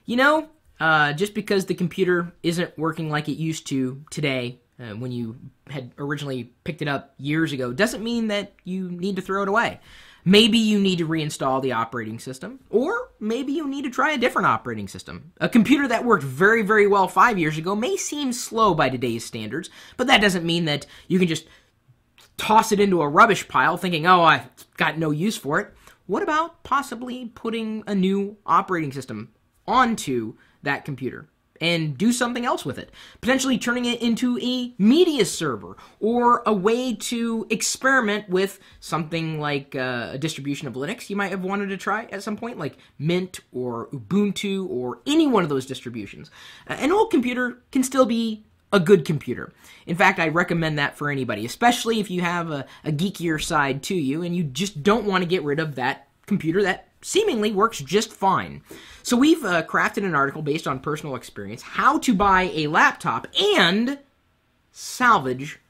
Just because the computer isn't working like it used to today, when you had originally picked it up years ago, doesn't mean that you need to throw it away. Maybe you need to reinstall the operating system, or maybe you need to try a different operating system. A computer that worked very, very well 5 years ago may seem slow by today's standards, but that doesn't mean that you can just toss it into a rubbish pile thinking, oh, I've got no use for it. What about possibly putting a new operating system onto that computer and do something else with it? Potentially turning it into a media server or a way to experiment with something like a distribution of Linux you might have wanted to try at some point, like Mint or Ubuntu or any one of those distributions. An old computer can still be a good computer. In fact, I recommend that for anybody, especially if you have a geekier side to you and you just don't want to get rid of that computer that seemingly works just fine. So we've crafted an article based on personal experience, how to buy a laptop and salvage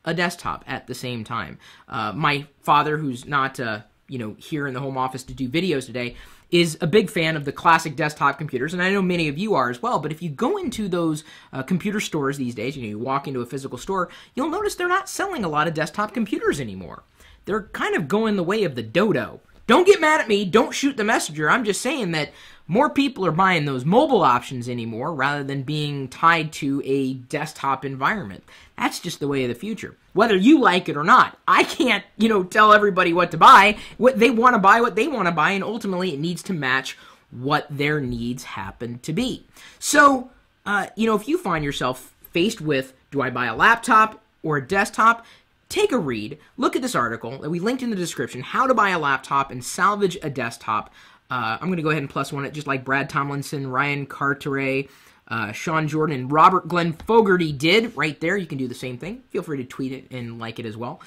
a desktop at the same time. My father, who's not here in the home office to do videos today, is a big fan of the classic desktop computers, and I know many of you are as well. But if you go into those computer stores these days, you walk into a physical store, you'll notice they're not selling a lot of desktop computers anymore. They're kind of going the way of the dodo. Don't get mad at me, don't shoot the messenger. I'm just saying that more people are buying those mobile options anymore rather than being tied to a desktop environment. That's just the way of the future. Whether you like it or not, I can't, tell everybody what to buy. What they want to buy, what they want to buy, and ultimately it needs to match what their needs happen to be. So, if you find yourself faced with, do I buy a laptop or a desktop? Take a read, look at this article that we linked in the description, how to buy a laptop and salvage a desktop. I'm going to go ahead and +1 it, just like Brad Tomlinson, Ryan Carteret, Sean Jordan, and Robert Glenn Fogarty did right there. You can do the same thing. Feel free to tweet it and like it as well.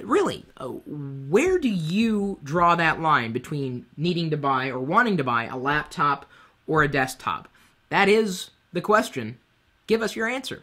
Really, where do you draw that line between needing to buy or wanting to buy a laptop or a desktop? That is the question. Give us your answer.